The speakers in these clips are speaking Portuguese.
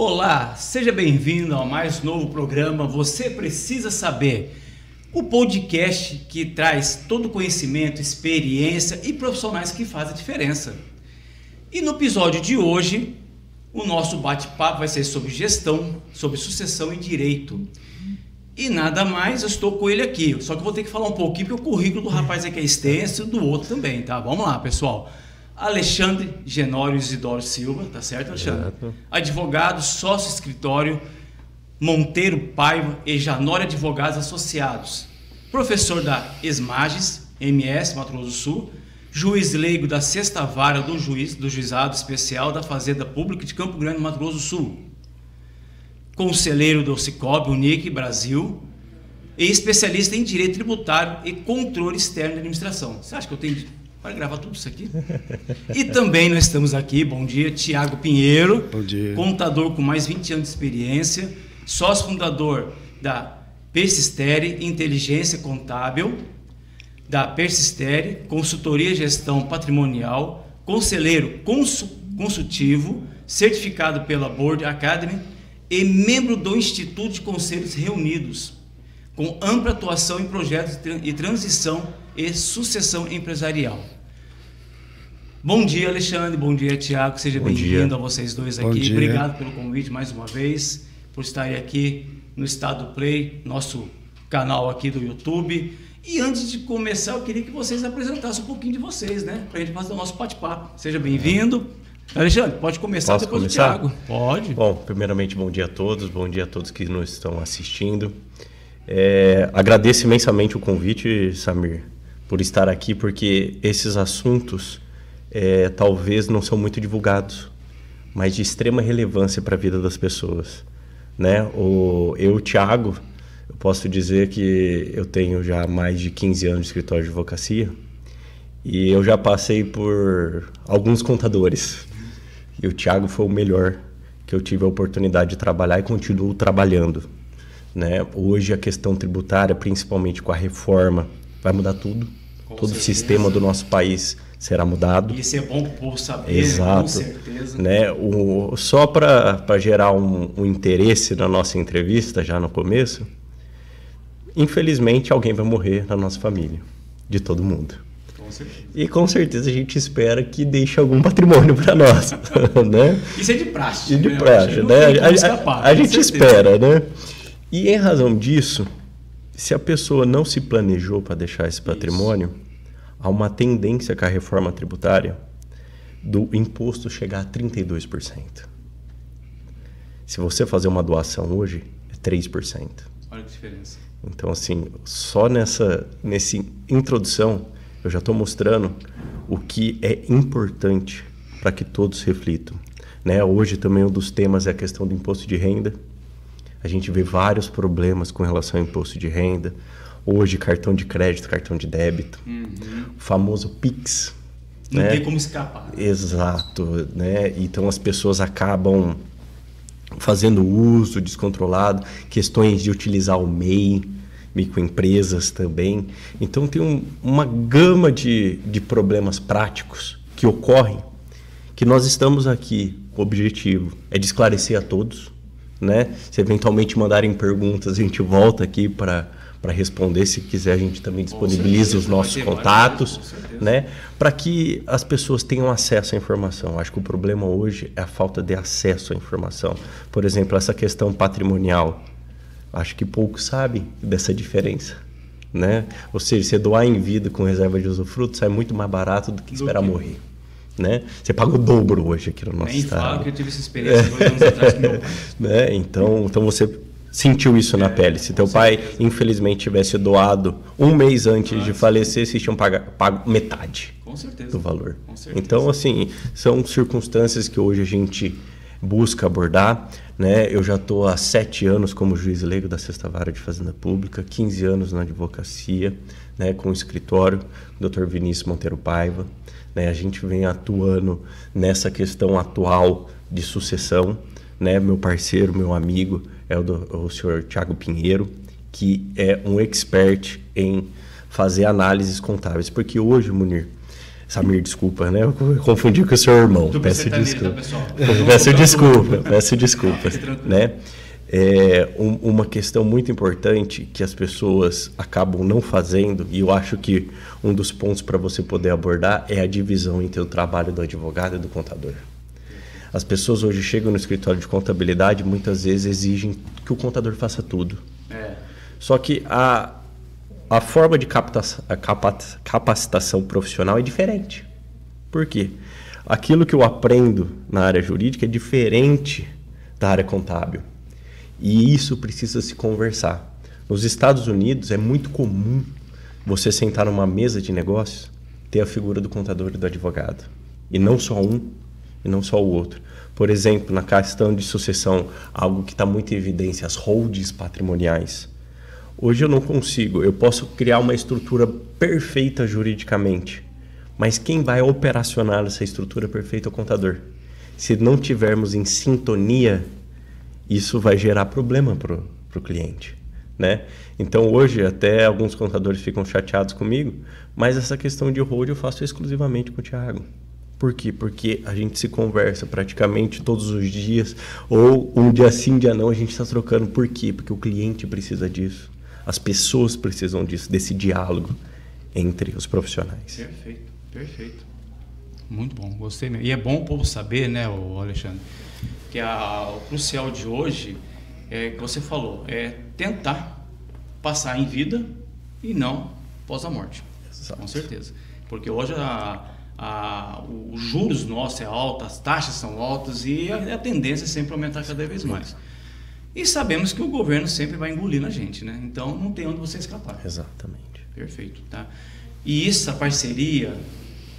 Olá, seja bem-vindo ao mais novo programa Você Precisa Saber, o podcast que traz todo o conhecimento, experiência e profissionais que fazem a diferença. E no episódio de hoje, o nosso bate-papo vai ser sobre gestão, sobre sucessão e direito. E nada mais, eu estou com ele aqui, só que eu vou ter que falar um pouquinho, porque o currículo do rapaz aqui é extenso e do outro também, tá? Vamos lá, pessoal. Alexandre Genório Isidoro Silva, tá certo, Alexandre? Certo. Advogado, sócio escritório Monteiro Paiva e Janório Advogados Associados. Professor da ESMAGES, MS, Mato Grosso do Sul. Juiz leigo da 6ª Vara do Juizado Especial da Fazenda Pública de Campo Grande, Mato Grosso do Sul. Conselheiro do Cicobi, Unic, Brasil. E especialista em Direito Tributário e Controle Externo de Administração. Você acha que eu tenho para gravar tudo isso aqui? E também nós estamos aqui, bom dia, Tiago Pinheiro. Bom dia. Contador com mais 20 anos de experiência, sócio fundador da Persistere Inteligência Contábil, da Persistere Consultoria e Gestão Patrimonial, conselheiro consultivo, certificado pela Board Academy e membro do Instituto de Conselhos Reunidos, com ampla atuação em projetos de transição e sucessão empresarial. Bom dia, Alexandre. Bom dia, Tiago. Seja bem-vindo a vocês dois aqui. Bom dia. Obrigado pelo convite mais uma vez, por estarem aqui no Estado Play, nosso canal aqui do YouTube. E antes de começar, eu queria que vocês apresentassem um pouquinho de vocês, né? Para a gente fazer o nosso bate-papo. Seja bem-vindo. Alexandre, pode começar. Posso depois começar? do Tiago. Pode. Bom, primeiramente, bom dia a todos que nos estão assistindo. Agradeço imensamente o convite, Samir, por estar aqui, porque esses assuntos talvez não são muito divulgados, mas de extrema relevância para a vida das pessoas, né? Tiago, eu posso dizer que eu tenho já mais de 15 anos de escritório de advocacia e eu já passei por alguns contadores. E o Tiago foi o melhor que eu tive a oportunidade de trabalhar e continuo trabalhando, né? Hoje a questão tributária, principalmente com a reforma, vai mudar tudo. Todo o sistema do nosso país será mudado. Isso é bom para o povo saber, Exato, com certeza. né? Só para gerar um interesse na nossa entrevista, já no começo, infelizmente alguém vai morrer na nossa família, de todo mundo. Com certeza. E com certeza a gente espera que deixe algum patrimônio para nós, né? Isso é de praxe. E de né? praxe, Não né? tem como escapar, A com gente certeza. espera, né? E em razão disso, se a pessoa não se planejou para deixar esse patrimônio, há uma tendência com a reforma tributária do imposto chegar a 32%. Se você fazer uma doação hoje, é 3%. Olha que diferença. Então, assim, só nessa introdução, eu já estou mostrando o que é importante para que todos reflitam, né? Hoje também um dos temas é a questão do imposto de renda. A gente vê vários problemas com relação ao imposto de renda. Hoje, cartão de crédito, cartão de débito, o famoso Pix. Não né? tem como escapar. Exato, né? Então as pessoas acabam fazendo uso descontrolado, questões de utilizar o MEI, microempresas também. Então tem uma gama de problemas práticos que ocorrem, que nós estamos aqui, o objetivo é de esclarecer a todos, né? Se eventualmente mandarem perguntas, a gente volta aqui para responder. Se quiser, a gente também disponibiliza os nossos contatos, né? Para que as pessoas tenham acesso à informação. Acho que o problema hoje é a falta de acesso à informação. Por exemplo, essa questão patrimonial. Acho que poucos sabem dessa diferença, né? Ou seja, você doar em vida com reserva de usufruto sai muito mais barato do que esperar morrer, né? Você paga o dobro hoje aqui no nosso estado. Nem falo que eu tive essa experiência 2 anos atrás com meu pai. Né? Então você sentiu isso na pele. Se teu pai, infelizmente, tivesse doado um mês antes de falecer, vocês tinham pago metade Com certeza. do valor. Com certeza. Então, assim, são circunstâncias que hoje a gente busca abordar, né? Eu já estou há 7 anos como juiz leigo da 6ª Vara de Fazenda Pública, 15 anos na advocacia, né? Com o escritório, Dr. Vinícius Monteiro Paiva, né? A gente vem atuando nessa questão atual de sucessão, né? Meu parceiro, meu amigo é o senhor Tiago Pinheiro, que é um expert em fazer análises contábeis, porque hoje, Munir, Samir, desculpa, né? Eu confundi com o seu irmão. Peço desculpa. Pessoal? Peço desculpa, né? Uma questão muito importante que as pessoas acabam não fazendo, e eu acho que um dos pontos para você poder abordar é a divisão entre o trabalho do advogado e do contador. As pessoas hoje chegam no escritório de contabilidade, muitas vezes exigem que o contador faça tudo. Só que a forma de capacitação profissional é diferente. Por quê? Aquilo que eu aprendo na área jurídica é diferente da área contábil. E isso precisa se conversar. Nos Estados Unidos é muito comum você sentar numa mesa de negócios, ter a figura do contador e do advogado. E não só um, e não só o outro. Por exemplo, na questão de sucessão, algo que está muito em evidência, as holdings patrimoniais. Hoje eu não consigo, eu posso criar uma estrutura perfeita juridicamente, mas quem vai operacionar essa estrutura perfeita é o contador. Se não tivermos em sintonia, isso vai gerar problema para o cliente, né? Então hoje até alguns contadores ficam chateados comigo, mas essa questão de hold eu faço exclusivamente com o Thiago. Por quê? Porque a gente se conversa praticamente todos os dias, ou um dia sim, um dia não, a gente está trocando. Por quê? Porque o cliente precisa disso. As pessoas precisam disso, desse diálogo entre os profissionais. Perfeito, perfeito. Muito bom, gostei mesmo. E é bom o povo saber, né, o Alexandre, que o crucial de hoje é que você falou, é tentar passar em vida e não pós a morte. Exato. Com certeza. Porque hoje os juros nossos é alto, as taxas são altas e a tendência é sempre aumentar cada vez mais. E sabemos que o governo sempre vai engolir na gente, né? Então não tem onde você escapar. Exatamente. Perfeito, tá? E essa parceria,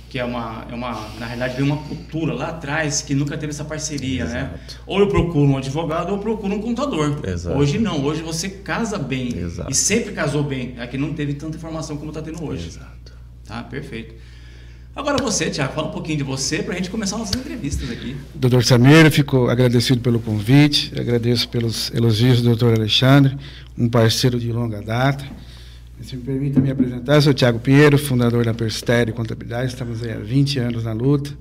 que na realidade veio uma cultura lá atrás que nunca teve essa parceria, exato, né? Ou eu procuro um advogado ou eu procuro um contador. Exato. Hoje não, hoje você casa bem, exato, e sempre casou bem. É que não teve tanta informação como está tendo hoje. Exato. Tá, perfeito. Agora você, Thiago, fala um pouquinho de você para a gente começar nossas entrevistas aqui. Doutor Samir, eu fico agradecido pelo convite, agradeço pelos elogios do doutor Alexandre, um parceiro de longa data. Se me permita me apresentar, eu sou Thiago Pinheiro, fundador da Perstério Contabilidade, estamos aí há 20 anos na luta.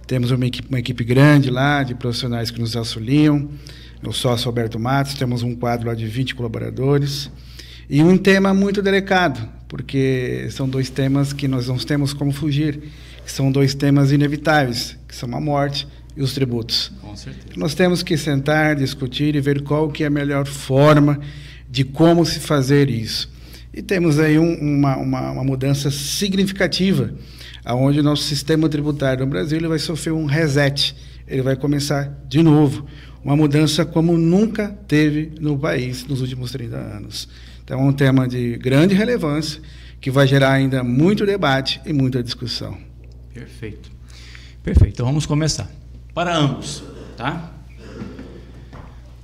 Temos uma equipe grande lá, de profissionais que nos auxiliam, o sócio Alberto Matos, temos um quadro lá de 20 colaboradores. E um tema muito delicado, porque são dois temas que nós não temos como fugir, que são dois temas inevitáveis, que são a morte e os tributos. Com certeza. Nós temos que sentar, discutir e ver qual que é a melhor forma de como se fazer isso. E temos aí uma mudança significativa, onde o nosso sistema tributário no Brasil ele vai sofrer um reset, ele vai começar de novo, uma mudança como nunca teve no país nos últimos 30 anos. Então, é um tema de grande relevância, que vai gerar ainda muito debate e muita discussão. Perfeito. Perfeito. Então, vamos começar. Para ambos, tá?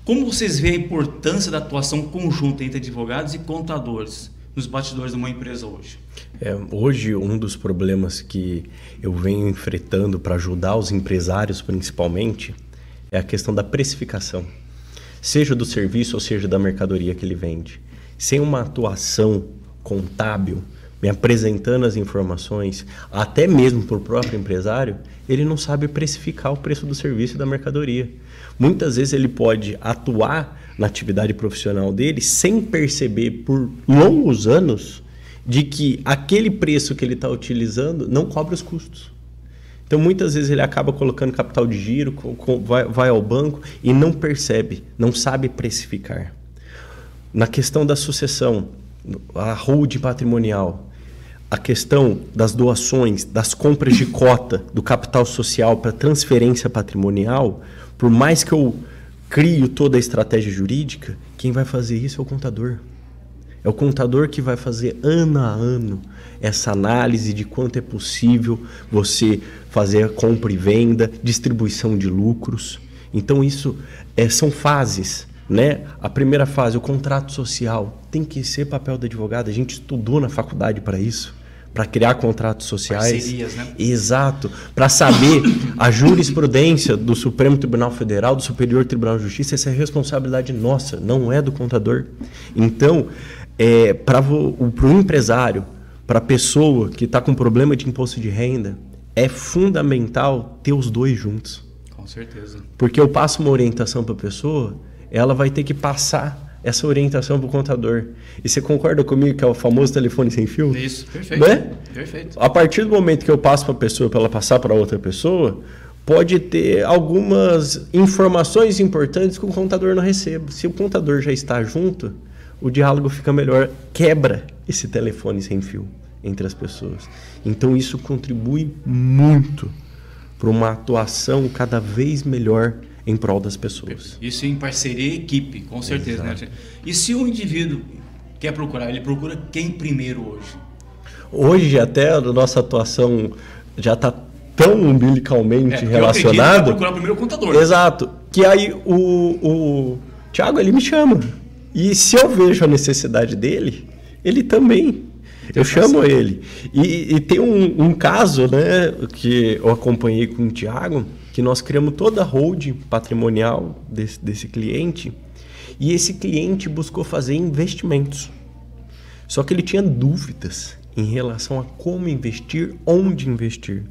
Como vocês veem a importância da atuação conjunta entre advogados e contadores nos bastidores de uma empresa hoje? Hoje, um dos problemas que eu venho enfrentando para ajudar os empresários, principalmente, é a questão da precificação, seja do serviço ou seja da mercadoria que ele vende. Sem uma atuação contábil, me apresentando as informações, até mesmo para o próprio empresário, ele não sabe precificar o preço do serviço e da mercadoria. Muitas vezes ele pode atuar na atividade profissional dele sem perceber por longos anos de que aquele preço que ele está utilizando não cobre os custos. Então, muitas vezes ele acaba colocando capital de giro, vai ao banco e não percebe, não sabe precificar. Na questão da sucessão, a holding patrimonial, a questão das doações, das compras de cota do capital social para transferência patrimonial, por mais que eu crio toda a estratégia jurídica, quem vai fazer isso é o contador. É o contador que vai fazer ano a ano essa análise de quanto é possível você fazer a compra e venda, distribuição de lucros. Então isso são fases. Né? A primeira fase, o contrato social, tem que ser papel do advogado. A gente estudou na faculdade para isso, para criar contratos sociais. Parcerias, né? Exato, para saber a jurisprudência do Supremo Tribunal Federal, do Superior Tribunal de Justiça, essa é responsabilidade nossa, não é do contador. Então, para o empresário para a pessoa que está com problema de imposto de renda, é fundamental ter os dois juntos. Com certeza. Porque eu passo uma orientação para a pessoa, ela vai ter que passar essa orientação para o contador. E você concorda comigo que é o famoso telefone sem fio? Isso, perfeito. Né? Perfeito. A partir do momento que eu passo para a pessoa, para ela passar para outra pessoa, pode ter algumas informações importantes que o contador não recebe. Se o contador já está junto, o diálogo fica melhor, quebra esse telefone sem fio entre as pessoas. Então isso contribui muito para uma atuação cada vez melhor em prol das pessoas. Isso em parceria e equipe, com certeza. Né? E se o indivíduo quer procurar, ele procura quem primeiro hoje? Hoje até a nossa atuação já está tão umbilicalmente relacionada. Vai procurar primeiro o contador. Exato. Que aí o Thiago, ele me chama. E se eu vejo a necessidade dele, ele também. Eu chamo ele. E tem um caso, né, que eu acompanhei com o Thiago, que nós criamos toda a holding patrimonial desse cliente, e esse cliente buscou fazer investimentos. Só que ele tinha dúvidas em relação a como investir, onde investir.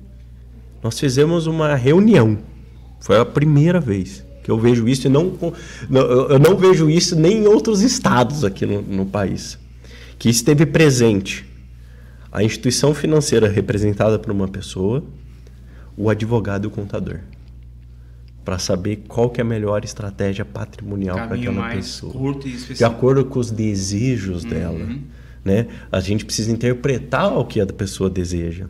Nós fizemos uma reunião. Foi a primeira vez que eu vejo isso, e eu não vejo isso nem em outros estados aqui no país. Que esteve presente a instituição financeira representada por uma pessoa, o advogado e o contador, para saber qual que é a melhor estratégia patrimonial para aquela pessoa, curto e específico, de acordo com os desejos dela, né? A gente precisa interpretar o que a pessoa deseja,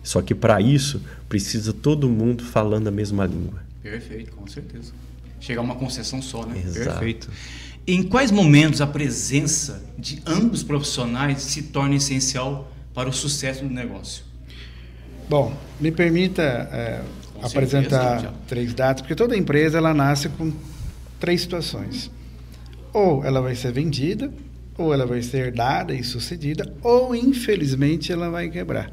só que para isso precisa todo mundo falando a mesma língua. Perfeito, com certeza. Chegar a uma concessão só, né? Exato. Perfeito. Em quais momentos a presença de ambos profissionais se torna essencial para o sucesso do negócio? Bom, me permita apresentar 3 dados, porque toda empresa ela nasce com 3 situações. Ou ela vai ser vendida, ou ela vai ser herdada e sucedida, ou infelizmente ela vai quebrar.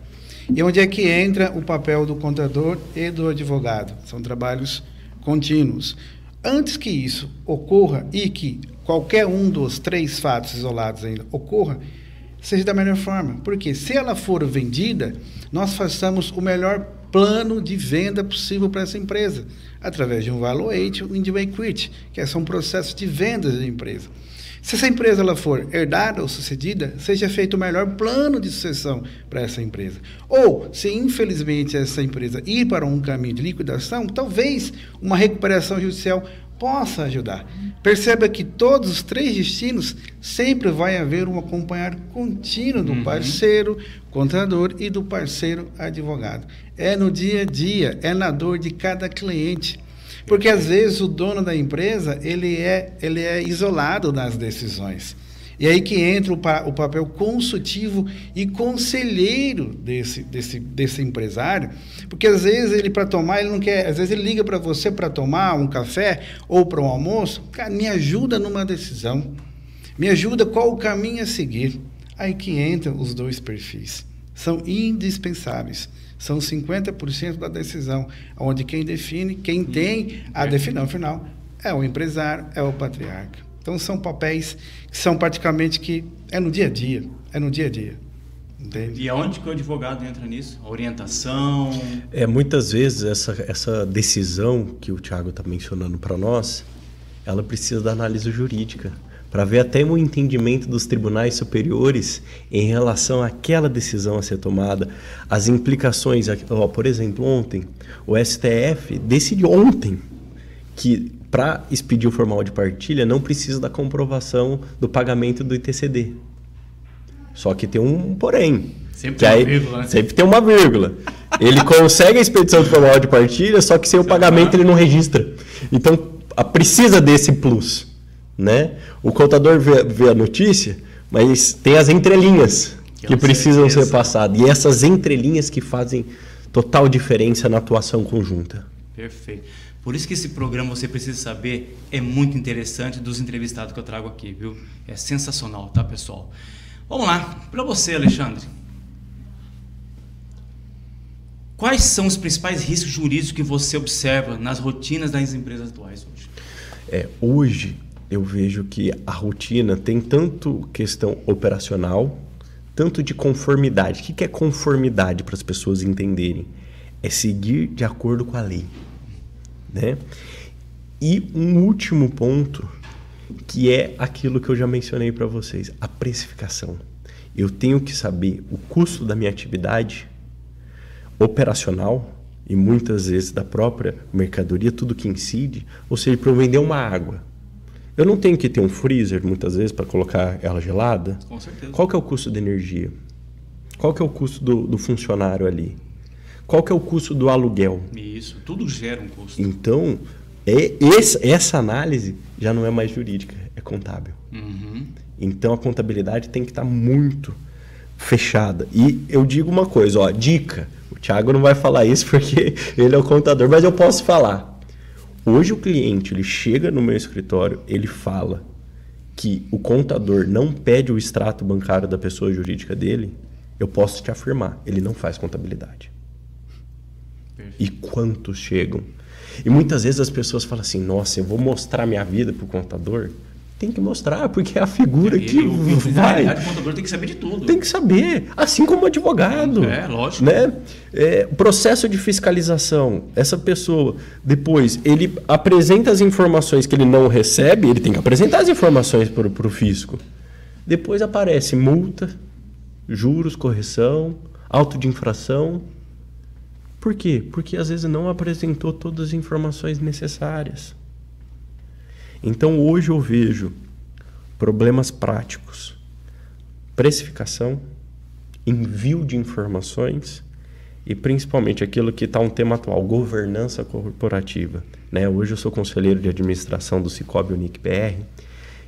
E onde é que entra o papel do contador e do advogado? São trabalhos contínuos. Antes que isso ocorra e que qualquer um dos 3 fatos isolados ainda ocorra, seja da melhor forma. Porque se ela for vendida, nós façamos o melhor plano de venda possível para essa empresa, através de um valuation e de um equity, que são processos de vendas da empresa. Se essa empresa ela for herdada ou sucedida, seja feito o melhor plano de sucessão para essa empresa. Ou, se infelizmente essa empresa ir para um caminho de liquidação, talvez uma recuperação judicial possa ajudar. Perceba que todos os 3 destinos sempre vai haver um acompanhar contínuo do parceiro contador e do parceiro advogado. É no dia a dia, é na dor de cada cliente. Porque às vezes o dono da empresa ele é isolado nas decisões. E aí que entra o papel consultivo e conselheiro desse empresário, porque às vezes ele para tomar, ele não quer, às vezes ele liga para você para tomar um café ou para um almoço, cara, me ajuda numa decisão, me ajuda qual o caminho a seguir. Aí que entram os 2 perfis, são indispensáveis. São 50% da decisão, onde quem define, quem tem a decisão final é o empresário, é o patriarca. Então, são papéis que são praticamente que é no dia a dia, Entende? E aonde que o advogado entra nisso? A orientação? Muitas vezes essa decisão que o Thiago está mencionando para nós, ela precisa da análise jurídica, para ver até o entendimento dos tribunais superiores em relação àquela decisão a ser tomada, as implicações. Por exemplo, ontem, o STF decidiu ontem que para expedir o formal de partilha não precisa da comprovação do pagamento do ITCD. Só que tem um porém. Sempre tem uma vírgula, né? Sempre tem uma vírgula. Ele consegue a expedição do formal de partilha, só que sem o pagamento ele não registra. Então, precisa desse plus, né? O contador vê a notícia, mas tem as entrelinhas que precisam ser passadas. E essas entrelinhas que fazem total diferença na atuação conjunta. Perfeito. Por isso que esse programa, Você Precisa Saber, é muito interessante, dos entrevistados que eu trago aqui, viu? É sensacional, tá, pessoal? Vamos lá. Para você, Alexandre. Quais são os principais riscos jurídicos que você observa nas rotinas das empresas atuais hoje? Hoje, eu vejo que a rotina tem tanto questão operacional, tanto de conformidade. O que é conformidade para as pessoas entenderem? É seguir de acordo com a lei, né? E um último ponto, que é aquilo que eu já mencionei para vocês, a precificação. Eu tenho que saber o custo da minha atividade operacional e muitas vezes da própria mercadoria, tudo que incide, ou seja, para eu vender uma água. Eu não tenho que ter um freezer, muitas vezes, para colocar ela gelada. Com certeza. Qual que é o custo da energia? Qual que é o custo do funcionário ali? Qual que é o custo do aluguel? Isso, tudo gera um custo. Então, essa análise já não é mais jurídica, é contábil. Uhum. Então, a contabilidade tem que estar muito fechada. E eu digo uma coisa, ó, dica. O Thiago não vai falar isso porque ele é o contador, mas eu posso falar. Hoje o cliente, ele chega no meu escritório, ele fala que o contador não pede o extrato bancário da pessoa jurídica dele, eu posso te afirmar, ele não faz contabilidade. Perfeito. E quantos chegam? E muitas vezes as pessoas falam assim, nossa, eu vou mostrar minha vida para o contador. Tem que mostrar, porque é a figura que vai. Na realidade, o contador tem que saber de tudo. Tem que saber, assim como o advogado. Lógico. Né? Processo de fiscalização. Essa pessoa, depois, ele apresenta as informações que ele não recebe, ele tem que apresentar as informações para o fisco. Depois aparece multa, juros, correção, auto de infração. Por quê? Porque às vezes não apresentou todas as informações necessárias. Então hoje eu vejo problemas práticos, precificação, envio de informações e principalmente aquilo que está um tema atual, governança corporativa. Né? Hoje eu sou conselheiro de administração do Sicoob Unic-PR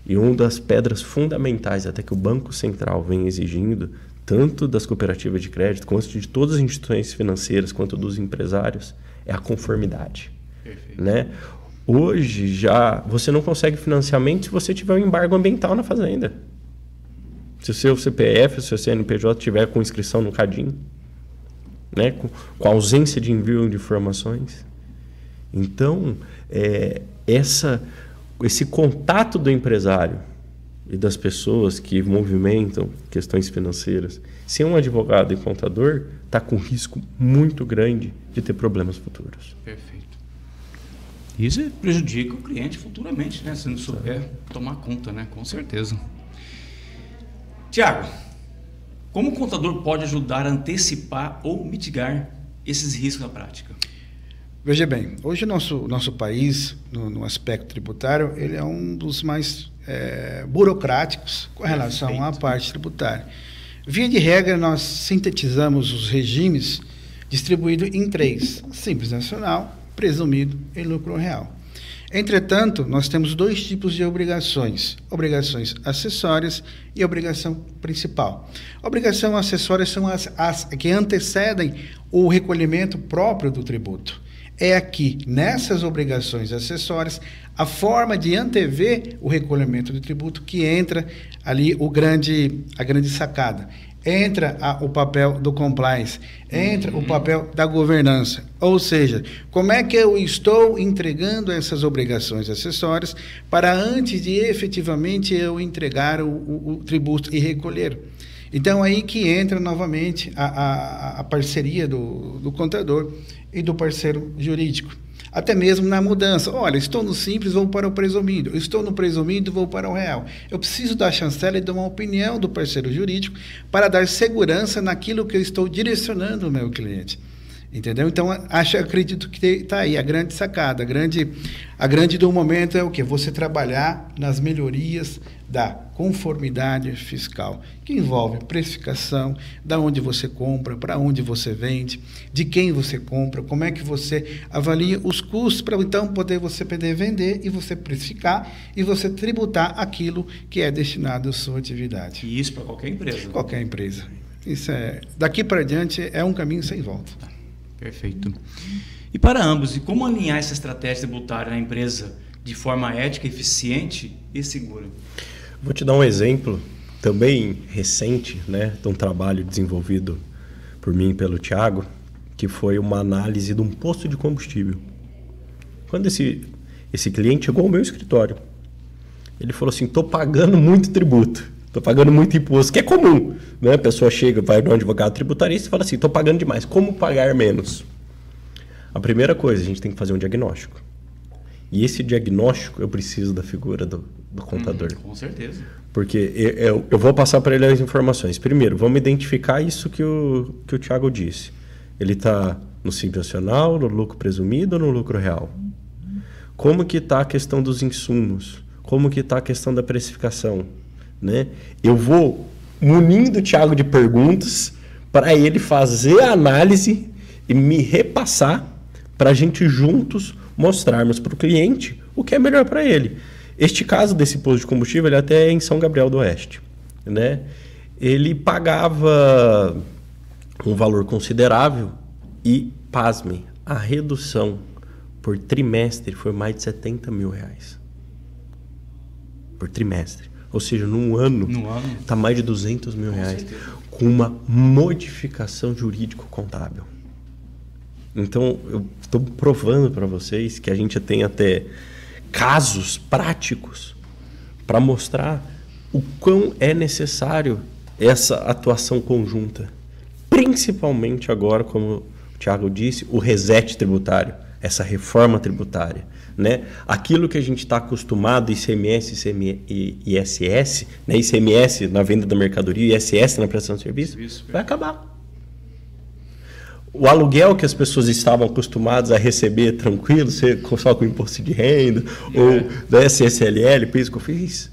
e uma das pedras fundamentais até que o Banco Central vem exigindo, tanto das cooperativas de crédito quanto de todas as instituições financeiras quanto dos empresários, é a conformidade. Perfeito. Né? Hoje já você não consegue financiamento se você tiver um embargo ambiental na fazenda. Se o seu CPF, se o seu CNPJ tiver com inscrição no CADIM, né? com ausência de envio de informações. Então, esse contato do empresário e das pessoas que movimentam questões financeiras, sem um advogado e contador, está com risco muito grande de ter problemas futuros. Perfeito. Isso prejudica o cliente futuramente, né? Se não souber tomar conta, né? Com certeza. Tiago, como o contador pode ajudar a antecipar ou mitigar esses riscos na prática? Veja bem, hoje o nosso país, no aspecto tributário, ele é um dos mais burocráticos com relação à parte tributária. Via de regra, nós sintetizamos os regimes distribuídos em 3: Simples Nacional, Presumido e Lucro Real. Entretanto, nós temos 2 tipos de obrigações: obrigações acessórias e obrigação principal. Obrigação acessórias são as que antecedem o recolhimento próprio do tributo. É aqui, nessas obrigações acessórias, a forma de antever o recolhimento do tributo que entra ali a grande sacada. Entra o papel do compliance, entra o papel da governança. Ou seja, como é que eu estou entregando essas obrigações acessórias para antes de efetivamente eu entregar o tributo e recolher. Então, aí que entra novamente a parceria do contador e do parceiro jurídico. Até mesmo na mudança. Olha, estou no simples, vou para o presumido. Estou no presumido, vou para o real. Eu preciso da chancela e de uma opinião do parceiro jurídico para dar segurança naquilo que eu estou direcionando o meu cliente. Entendeu? Então, acredito que está aí a grande sacada. A grande do momento é o quê? Você trabalhar nas melhorias da conformidade fiscal, que envolve precificação, da onde você compra, para onde você vende, de quem você compra, como é que você avalia os custos para então poder vender e você precificar e você tributar aquilo que é destinado à sua atividade. E isso para qualquer empresa? Qualquer empresa. Isso daqui para diante é um caminho sem volta. Tá. Perfeito. E para ambos, e como alinhar essa estratégia tributária na empresa de forma ética, eficiente e segura? Vou te dar um exemplo também recente, né, de um trabalho desenvolvido por mim e pelo Thiago, que foi uma análise de um posto de combustível. Quando esse cliente chegou ao meu escritório, ele falou assim: estou pagando muito tributo. Estou pagando muito imposto, que é comum, né? A pessoa chega, vai no advogado tributarista e fala assim, estou pagando demais, como pagar menos? A primeira coisa, a gente tem que fazer um diagnóstico. E esse diagnóstico, eu preciso da figura do contador. Com certeza. Porque eu vou passar para ele as informações. Primeiro, vamos identificar isso que o Thiago disse. Ele está no Simples Nacional, no lucro presumido ou no lucro real? Como que está a questão dos insumos? Como que está a questão da precificação? Né? Eu vou munindo o Thiago de perguntas para ele fazer a análise e me repassar para a gente juntos mostrarmos para o cliente o que é melhor para ele. Este caso desse posto de combustível, ele até é em São Gabriel do Oeste. Né? Ele pagava um valor considerável e, pasmem, a redução por trimestre foi mais de 70 mil reais. Por trimestre. Ou seja, num ano está mais de 200 mil reais. Com uma modificação jurídico-contábil. Então, eu estou provando para vocês que a gente tem até casos práticos para mostrar o quão é necessário essa atuação conjunta. Principalmente agora, como o Thiago disse, o reset tributário, essa reforma tributária. Né? Aquilo que a gente está acostumado, ICMS e ISS, né? ICMS na venda da mercadoria e ISS na prestação de serviço, vai acabar. O aluguel que as pessoas estavam acostumadas a receber tranquilo, só com imposto de renda, ou da SSLL, PIS, COFINS,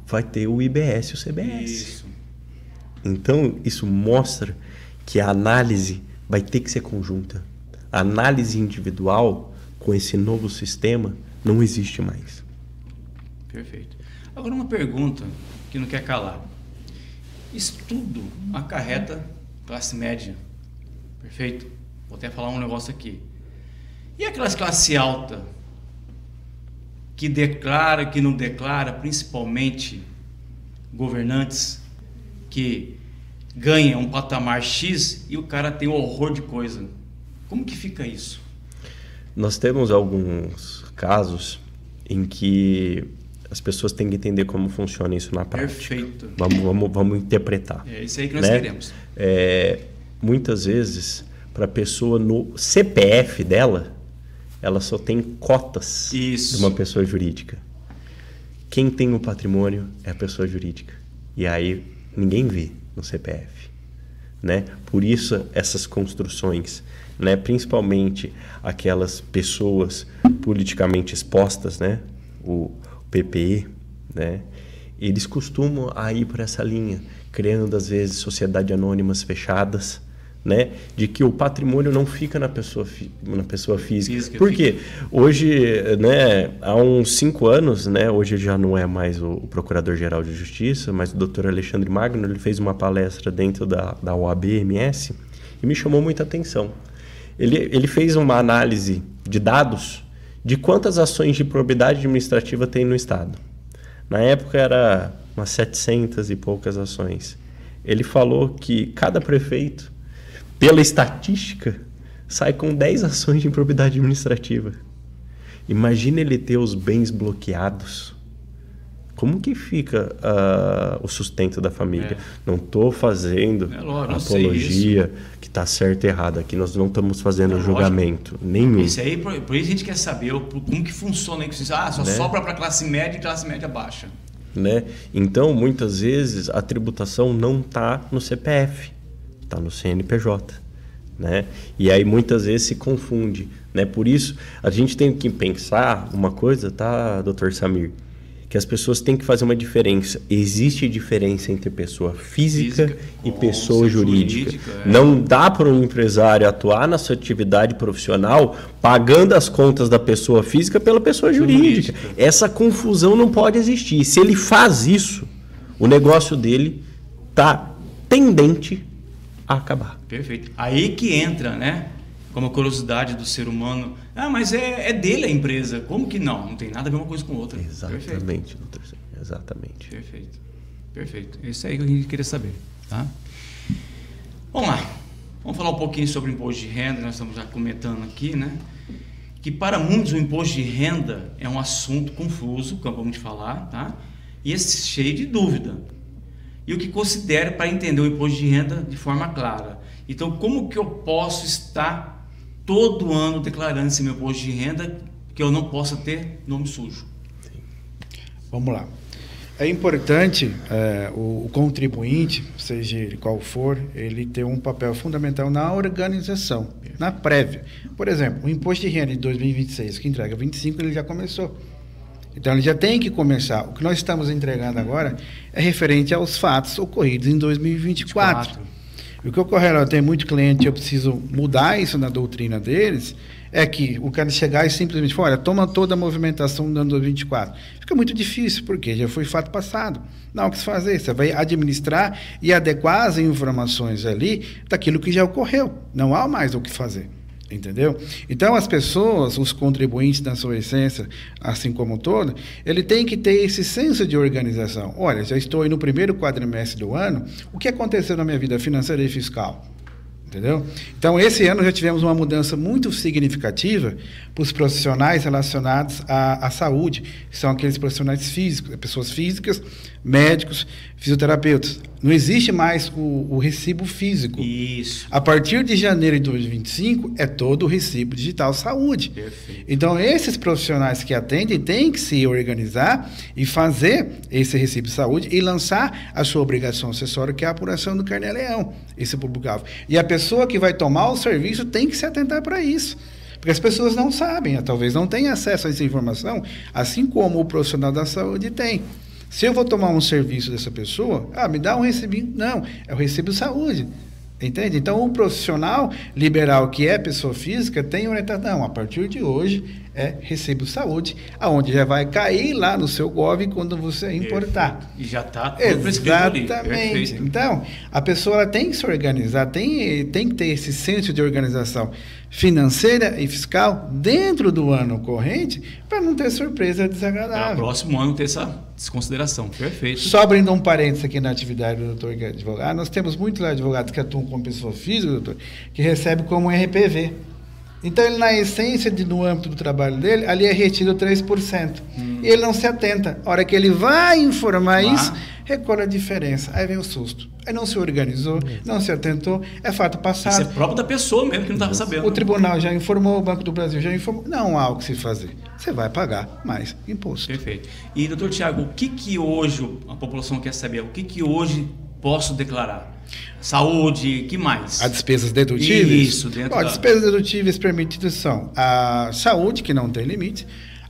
vai ter o IBS e o CBS. Isso. Então, isso mostra que a análise vai ter que ser conjunta. A análise individual com esse novo sistema não existe mais. Perfeito. Agora uma pergunta que não quer calar. Estudo acarreta classe média. Perfeito? Vou até falar um negócio aqui. E aquelas classe alta que declara, que não declara, principalmente governantes que ganham um patamar X e o cara tem um horror de coisa. Como que fica isso? Nós temos alguns casos em que as pessoas têm que entender como funciona isso na prática. Perfeito. Vamos interpretar. É isso aí que nós queremos. Muitas vezes, para a pessoa no CPF dela, ela só tem cotas de uma pessoa jurídica. Quem tem o patrimônio é a pessoa jurídica. E aí ninguém vê no CPF. Né? Por isso essas construções, né? Principalmente aquelas pessoas politicamente expostas, né? O PPE, né? Eles costumam a ir por essa linha, criando às vezes sociedades anônimas fechadas, né? De que o patrimônio não fica na pessoa física. Por quê? Hoje, né, há uns 5 anos, né, hoje já não é mais o Procurador-Geral de Justiça, mas o Dr. Alexandre Magno, ele fez uma palestra dentro da OAB-MS e me chamou muita atenção. Ele fez uma análise de dados de quantas ações de improbidade administrativa tem no Estado. Na época era umas 700 e poucas ações. Ele falou que cada prefeito, pela estatística, sai com 10 ações de improbidade administrativa. Imagina ele ter os bens bloqueados. Como que fica o sustento da família? Não estou fazendo apologia que está certo e errado. Aqui nós não estamos fazendo julgamento nenhum. Isso aí, por isso a gente quer saber como que funciona isso. Só sobra para classe média e classe média baixa. Né? Então, muitas vezes, a tributação não está no CPF, está no CNPJ. Né? E aí, muitas vezes, se confunde. Né? Por isso, a gente tem que pensar uma coisa, tá, doutor Samir? Que as pessoas têm que fazer uma diferença. Existe diferença entre pessoa física e pessoa jurídica. Não dá para um empresário atuar na sua atividade profissional pagando as contas da pessoa física pela pessoa jurídica. Essa confusão não pode existir. Se ele faz isso, o negócio dele está tendente a acabar. Perfeito. Aí que entra, né? Como a curiosidade do ser humano. Mas é dele a empresa. Como que não? Não tem nada a ver uma coisa com outra. Exatamente, doutor. Exatamente. Perfeito. Perfeito. Isso aí que a gente queria saber. Tá? Vamos lá. Vamos falar um pouquinho sobre o imposto de renda. Nós estamos já comentando aqui, né? Que para muitos o imposto de renda é um assunto confuso, que acabamos de falar, tá? e esse cheio de dúvida. E o que considero para entender o imposto de renda de forma clara. Então, como que eu posso estar todo ano declarando esse meu imposto de renda que eu não possa ter nome sujo? Vamos lá. É importante o contribuinte, seja ele qual for, ele ter um papel fundamental na organização, na prévia. Por exemplo, o imposto de renda de 2026, que entrega 25, ele já começou. Então, ele já tem que começar. O que nós estamos entregando agora é referente aos fatos ocorridos em 2024. E o que ocorreu, tem muito cliente, eu preciso mudar isso na doutrina deles, é que o cara chegar e simplesmente falar, olha, toma toda a movimentação do ano 2024. Fica muito difícil, porque já foi fato passado. Não, o que se fazer? Você vai administrar e adequar as informações ali daquilo que já ocorreu. Não há mais o que fazer. Entendeu? Então, as pessoas, os contribuintes, na sua essência, assim como todo, ele tem que ter esse senso de organização. Olha, já estou aí no primeiro quadrimestre do ano, o que aconteceu na minha vida financeira e fiscal? Entendeu? Então, esse ano já tivemos uma mudança muito significativa para os profissionais relacionados à saúde, que são aqueles profissionais físicos, pessoas físicas, médicos, fisioterapeutas. Não existe mais o recibo físico. Isso. A partir de janeiro de 2025, é todo o recibo digital saúde. Perfeito. Então, esses profissionais que atendem têm que se organizar e fazer esse recibo de saúde e lançar a sua obrigação acessória, que é a apuração do carnê-leão, esse publicável. E a pessoa que vai tomar o serviço tem que se atentar para isso. Porque as pessoas não sabem, talvez não tenham acesso a essa informação, assim como o profissional da saúde tem. Se eu vou tomar um serviço dessa pessoa, me dá um recibinho. Não, é o recibo de saúde. Entende? Então, o profissional liberal, que é pessoa física, tem orientação. A partir de hoje, é recibo de saúde, aonde já vai cair lá no seu GOV quando você importar. Perfeito. E já está tudo prescrito ali. Exatamente. Então, a pessoa ela tem que se organizar, tem que ter esse senso de organização financeira e fiscal dentro do ano corrente, para não ter surpresa desagradável. Para o próximo ano ter essa desconsideração. Perfeito. Só abrindo um parênteses aqui na atividade do doutor que é advogado, nós temos muitos advogados que atuam como pessoa física, doutor, que recebe como RPV. Então, ele, na essência, no âmbito do trabalho dele, ali é retido 3%. E ele não se atenta. A hora que ele vai informar isso, recolhe a diferença. Aí vem o susto. Aí não se organizou, não se atentou, é fato passado. Isso é próprio da pessoa mesmo que não estava sabendo. O tribunal já informou, o Banco do Brasil já informou. Não há o que se fazer. Você vai pagar mais imposto. Perfeito. E, doutor Tiago, o que hoje a população quer saber? O que hoje posso declarar? Saúde, que mais? As despesas dedutíveis? Isso, dentro As despesas dedutíveis permitidas são a saúde, que não tem limite,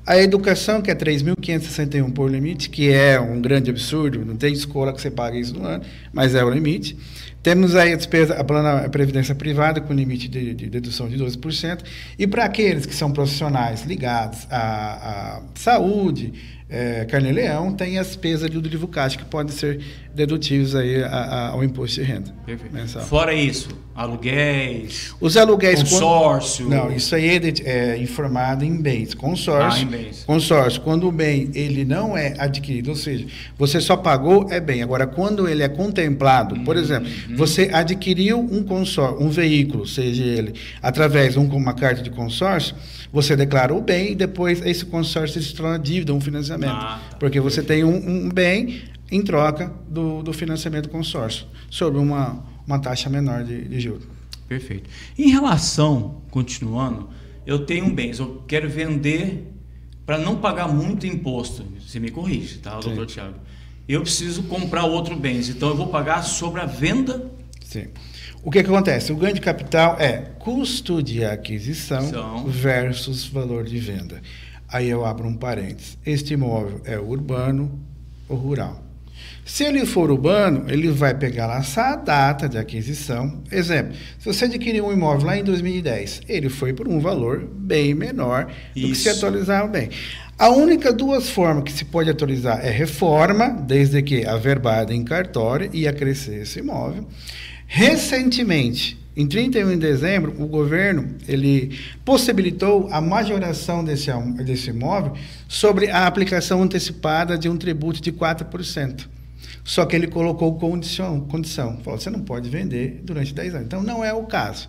a educação, que é 3.561 por limite, que é um grande absurdo, não tem escola que você pague isso no ano, mas é o limite. Temos aí a despesa, a previdência privada, com limite de dedução de 12%, e para aqueles que são profissionais ligados à saúde, carnê-leão, tem as despesas do livro caixa que podem ser dedutíveis aí ao imposto de renda. Perfeito. Fora isso, aluguéis, os aluguéis, consórcio. Não, isso aí é informado em bens. Consórcio. Em bens. Consórcio, quando o bem ele não é adquirido, ou seja, você só pagou é bem. Agora, quando ele é contemplado, por exemplo, você adquiriu um consórcio, um veículo, seja ele através de uma carta de consórcio, você declara o bem e depois esse consórcio se torna dívida, um financiamento. Porque você tem um bem em troca do financiamento do consórcio, sobre uma taxa menor de juros. Perfeito. Em relação, continuando, eu tenho um bem, eu quero vender para não pagar muito imposto. Você me corrige, tá, doutor Tiago? Eu preciso comprar outro bem, então eu vou pagar sobre a venda. Sim. O que acontece? O ganho de capital é custo de aquisição versus valor de venda. Aí eu abro um parênteses. Este imóvel é urbano ou rural? Se ele for urbano, ele vai pegar lá essa data de aquisição. Exemplo, se você adquiriu um imóvel lá em 2010, ele foi por um valor bem menor do que se atualizar o bem. A única duas formas que se pode atualizar é reforma, desde que averbada em cartório e acrescer esse imóvel. Recentemente, em 31 de dezembro, o governo ele possibilitou a majoração desse imóvel sobre a aplicação antecipada de um tributo de 4%. Só que ele colocou condição. Falou, você não pode vender durante 10 anos. Então, não é o caso.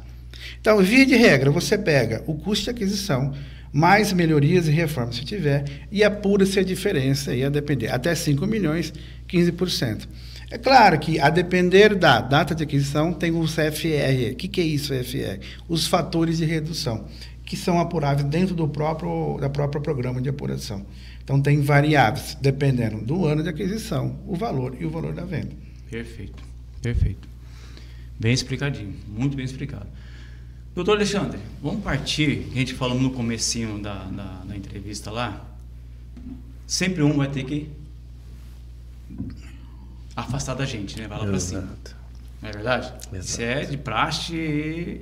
Então, via de regra, você pega o custo de aquisição mais melhorias e reformas se tiver, e apura-se a diferença, aí a depender, até 5 milhões, 15%. É claro que, a depender da data de aquisição, tem o CFR. O que é isso, CFR? Os fatores de redução, que são apuráveis dentro do próprio programa de apuração. Então, tem variáveis, dependendo do ano de aquisição, o valor e o valor da venda. Perfeito, perfeito. Bem explicadinho, muito bem explicado. Doutor Alexandre, vamos partir, a gente falou no comecinho da entrevista lá, sempre um vai ter que afastar da gente, né? Vai lá para cima. Não é verdade? Exato. Isso é de praxe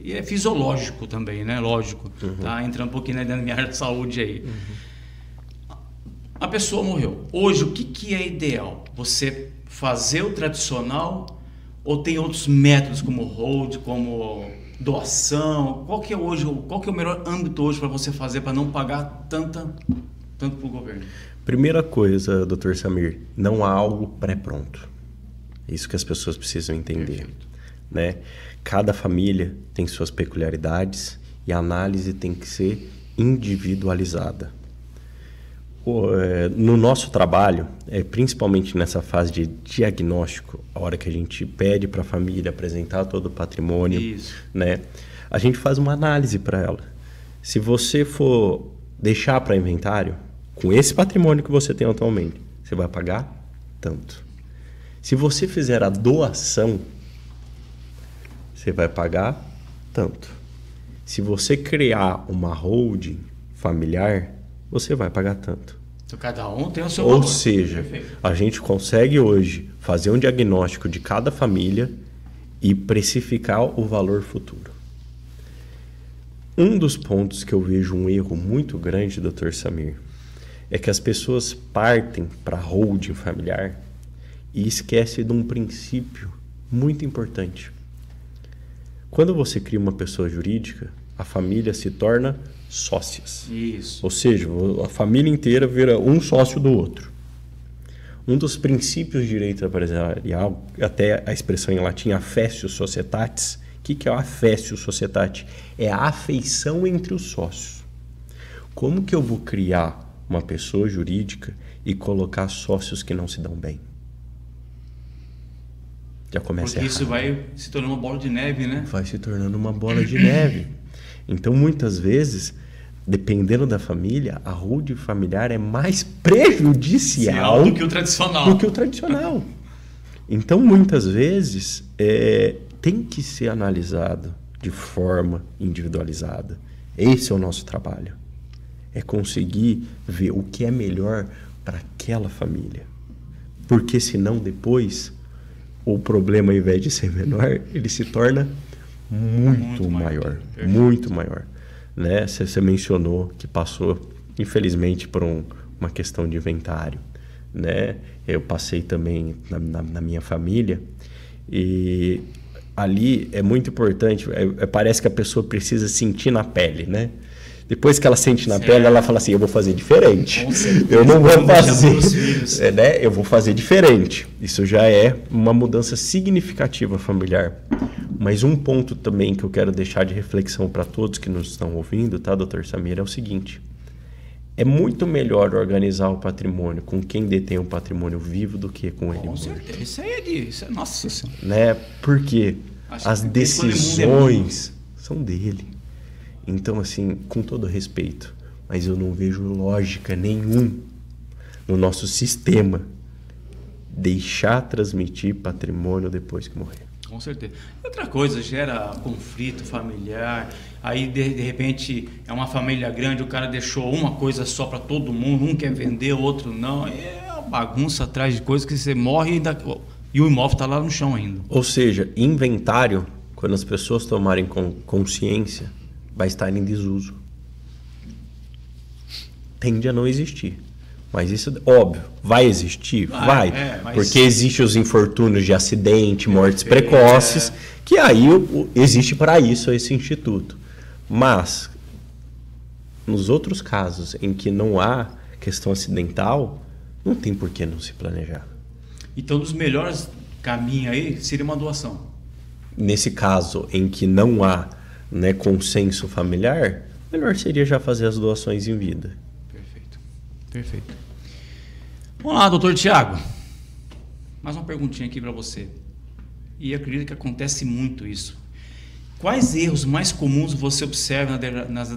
e é fisiológico também, né? Lógico. Tá entrando um pouquinho na minha área de saúde aí. A pessoa morreu. Hoje, o que é ideal? Você fazer o tradicional ou tem outros métodos como hold, como doação? Qual que é o melhor âmbito hoje para você fazer para não pagar tanto para o governo? Primeira coisa, Dr. Samir, não há algo pré-pronto. É isso que as pessoas precisam entender. Né? Cada família tem suas peculiaridades e a análise tem que ser individualizada. No nosso trabalho, principalmente nessa fase de diagnóstico, a hora que a gente pede para a família apresentar todo o patrimônio, né, a gente faz uma análise para ela. Se você for deixar para inventário, com esse patrimônio que você tem atualmente, você vai pagar tanto. Se você fizer a doação, você vai pagar tanto. Se você criar uma holding familiar, você vai pagar tanto. Então, cada um tem o seu valor. Ou seja, a gente consegue hoje fazer um diagnóstico de cada família e precificar o valor futuro. Um dos pontos que eu vejo um erro muito grande, Dr. Samir, é que as pessoas partem para a holding familiar e esquecem de um princípio muito importante. Quando você cria uma pessoa jurídica, a família se torna sócias. Isso. Ou seja, a família inteira vira um sócio do outro. Um dos princípios de direito empresarial, até a expressão em latim, affectio societatis. O que é o affectio societatis? É a afeição entre os sócios. Como que eu vou criar uma pessoa jurídica e colocar sócios que não se dão bem? Já começa Porque isso vai se tornando uma bola de neve, né? Vai se tornando uma bola de neve. Então, muitas vezes, dependendo da família, a holding familiar é mais prejudicial do que o tradicional. Então, muitas vezes, tem que ser analisado de forma individualizada. Esse é o nosso trabalho. É conseguir ver o que é melhor para aquela família. Porque senão depois o problema, ao invés de ser menor, ele se torna muito maior. Muito maior. Né? Você mencionou que passou, infelizmente, por uma questão de inventário. Né? Eu passei também na minha família e ali é muito importante, parece que a pessoa precisa sentir na pele, né? Depois que ela sente na pele, ela fala assim, eu vou fazer diferente. Eu não vou fazer, né? Eu vou fazer diferente. Isso já é uma mudança significativa familiar. Mas um ponto também que eu quero deixar de reflexão para todos que nos estão ouvindo, tá, Dr. Samir, é o seguinte. É muito melhor organizar o patrimônio com quem detém o patrimônio vivo do que com ele morto. Com certeza. Isso é nossa senhora. Né? Porque as decisões são dele. Então, assim, com todo respeito, mas eu não vejo lógica nenhum no nosso sistema deixar transmitir patrimônio depois que morrer. Com certeza. Outra coisa, gera conflito familiar, aí de repente é uma família grande, o cara deixou uma coisa só para todo mundo, um quer vender, o outro não, é uma bagunça atrás de coisas que você morre e o imóvel está lá no chão ainda. Ou seja, inventário, quando as pessoas tomarem consciência, vai estar em desuso. Tende a não existir. Mas isso, óbvio, vai existir? Vai. Mas... Porque existem os infortúnios de acidente, mortes precoces, que aí existe para isso esse instituto. Mas, nos outros casos em que não há questão acidental, não tem por que não se planejar. Então, um dos melhores caminhos aí seria uma doação. Nesse caso em que não há, né, consenso familiar, melhor seria já fazer as doações em vida. Perfeito. Perfeito. Vamos lá, doutor Tiago. Mais uma perguntinha aqui para você. E eu acredito que acontece muito isso. Quais erros mais comuns você observa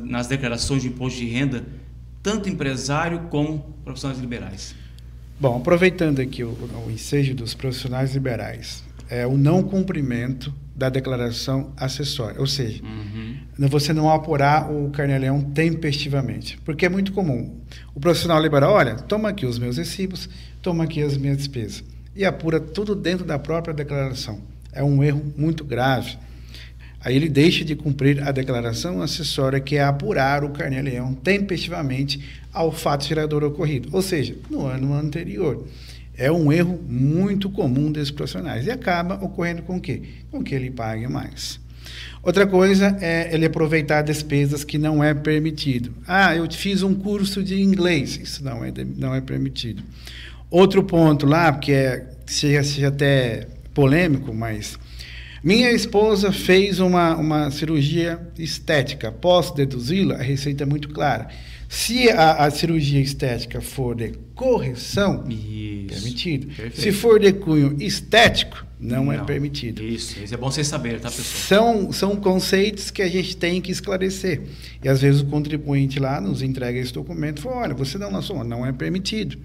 nas declarações de imposto de renda, tanto empresário como profissionais liberais? Bom, aproveitando aqui o ensejo dos profissionais liberais, é o não cumprimento da declaração acessória, ou seja, você não apurar o carnê-leão tempestivamente, porque é muito comum. O profissional liberal, olha, toma aqui os meus recibos, toma aqui as minhas despesas, e apura tudo dentro da própria declaração. É um erro muito grave. Aí ele deixa de cumprir a declaração acessória, que é apurar o carnê-leão tempestivamente ao fato gerador ocorrido, ou seja, no ano anterior. É um erro muito comum desses profissionais e acaba ocorrendo com o quê? Com que ele pague mais. Outra coisa é ele aproveitar despesas que não é permitido. Ah, eu fiz um curso de inglês, isso não é permitido. Outro ponto lá, que seja até polêmico, mas minha esposa fez uma cirurgia estética. Posso deduzi-la? A receita é muito clara. Se a cirurgia estética for de correção, permitido. Perfeito. Se for de cunho estético, não é permitido. Isso é bom vocês saberem, tá, pessoal? São conceitos que a gente tem que esclarecer. E às vezes o contribuinte lá nos entrega esse documento e fala, olha, você não é permitido.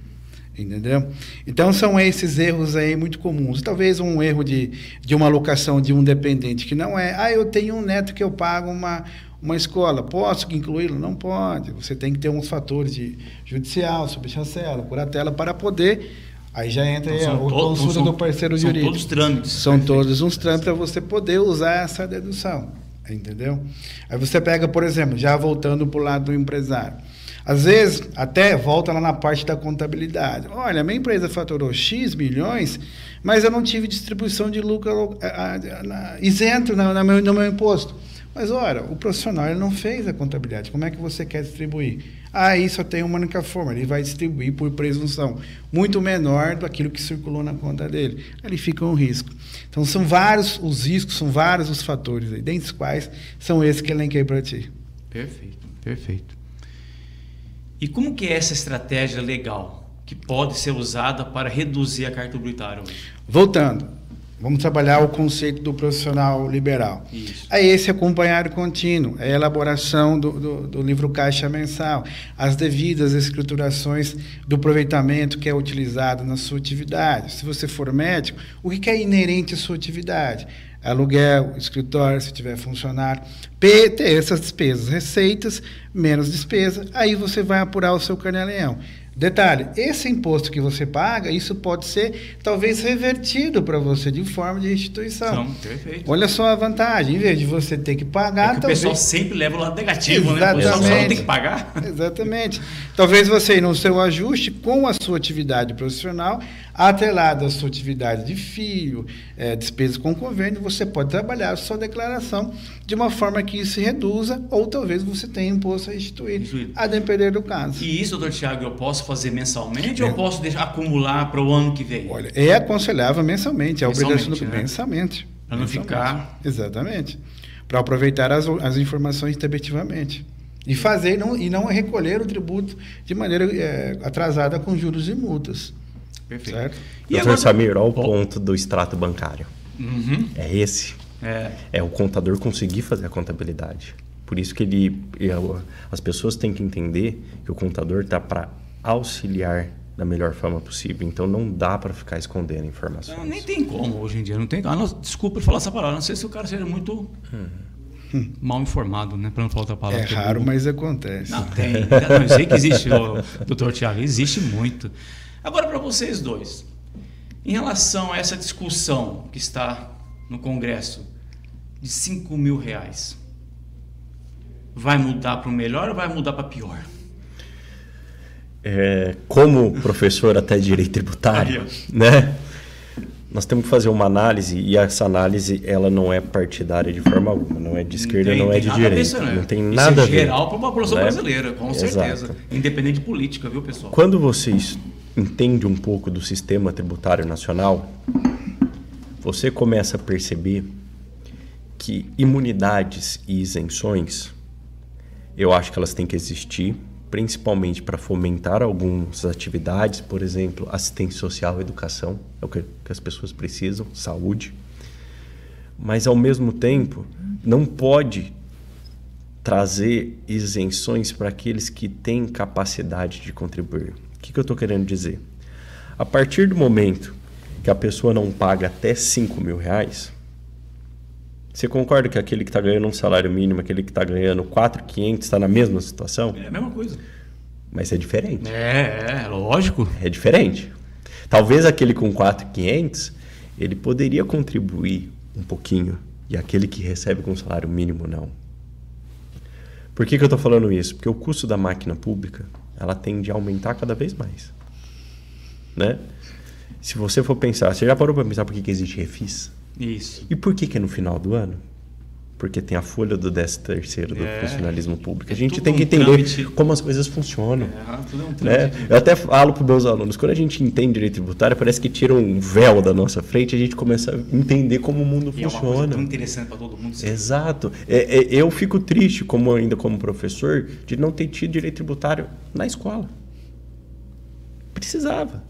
Entendeu? Então são esses erros aí muito comuns. Talvez um erro de uma alocação de um dependente que não é, eu tenho um neto que eu pago uma escola, posso incluí-lo? Não pode. Você tem que ter uns fatores de judicial, subchancela, curatela para poder. Aí já entra a consulta do parceiro jurídico. São todos trâmites. São todos uns trâmites para você poder usar essa dedução. Entendeu? Aí você pega, por exemplo, já voltando para o lado do empresário. Às vezes, até volta lá na parte da contabilidade. Olha, minha empresa faturou X milhões, mas eu não tive distribuição de lucro isento no meu imposto. Mas, olha, o profissional ele não fez a contabilidade. Como é que você quer distribuir? Aí só tem uma única forma. Ele vai distribuir por presunção muito menor do aquilo que circulou na conta dele. Ali fica um risco. Então, são vários os riscos, são vários os fatores aí, dentre os quais são esses que eu elenquei para ti. Perfeito, perfeito. E como que é essa estratégia legal que pode ser usada para reduzir a carga tributária hoje? Voltando, vamos trabalhar o conceito do profissional liberal. Isso. É esse acompanhar contínuo, é a elaboração do livro caixa mensal, as devidas escriturações do aproveitamento que é utilizado na sua atividade. Se você for médico, o que é inerente à sua atividade? Aluguel, escritório, se tiver funcionário, ter essas despesas, receitas, menos despesa, aí você vai apurar o seu carnê-leão. Detalhe, esse imposto que você paga, isso pode ser talvez revertido para você de forma de restituição. Perfeito. Olha só a vantagem, em vez de você ter que pagar... O pessoal sempre leva o lado negativo, Exatamente. né? O pessoal só tem que pagar. Exatamente. Talvez você, no seu ajuste com a sua atividade profissional, atrelado à sua atividade de filho, despesas com convênio, você pode trabalhar a sua declaração de uma forma que isso se reduza, ou talvez você tenha imposto a restituir, a depender do caso. E isso, doutor Tiago, eu posso fazer mensalmente ou eu posso deixar acumular para o ano que vem? Olha, é aconselhável mensalmente, é a obrigação do mensalmente. Para não ficar... Exatamente. Para aproveitar as informações tempestivamente. E fazer e não recolher o tributo de maneira atrasada com juros e multas. Perfeito. Certo? E doutor Samir, olha o ponto do extrato bancário. É esse. É o contador conseguir fazer a contabilidade. Por isso que as pessoas têm que entender que o contador está para auxiliar da melhor forma possível. Então não dá para ficar escondendo informações. Não, nem tem como hoje em dia. Não tem. Desculpa falar essa palavra. Não sei se o cara seja muito mal informado, né? Para não falar outra palavra. É raro, mas acontece. Não, tem. Não, eu sei que existe, doutor Tiago. Existe muito. Agora, para vocês dois, em relação a essa discussão que está no Congresso de R$5 mil, vai mudar para o melhor ou vai mudar para pior? Como professor até de direito tributário, né? Nós temos que fazer uma análise e essa análise ela não é partidária de forma alguma, não é de esquerda, não é de direita, não tem nada a ver. Isso é geral para a população brasileira, com certeza. Exato. Independente de política, viu, pessoal? Quando vocês entendem um pouco do sistema tributário nacional, você começa a perceber que imunidades e isenções, Eu acho que elas têm que existir, principalmente para fomentar algumas atividades, por exemplo, assistência social e educação, é o que as pessoas precisam, saúde. Mas, ao mesmo tempo, não pode trazer isenções para aqueles que têm capacidade de contribuir. O que eu estou querendo dizer? A partir do momento que a pessoa não paga até R$5.000, você concorda que aquele que está ganhando um salário mínimo, aquele que está ganhando 4.500 está na mesma situação? É a mesma coisa. Mas é diferente. Lógico. É diferente. Talvez aquele com 4.500, ele poderia contribuir um pouquinho, e aquele que recebe com salário mínimo não. Por que eu estou falando isso? Porque o custo da máquina pública, ela tende a aumentar cada vez mais. Né? Se você for pensar, você já parou para pensar por que existe refis? Isso. E por que é no final do ano? Porque tem a folha do 13º do funcionalismo público. A gente tem que entender como as coisas funcionam. Tudo é um né? Eu até falo para os meus alunos, quando a gente entende direito tributário, parece que tira um véu da nossa frente e a gente começa a entender como o mundo funciona. É uma coisa tão interessante para todo mundo. Sabe? Exato. Eu fico triste, ainda como professor, de não ter tido direito tributário na escola. Precisava.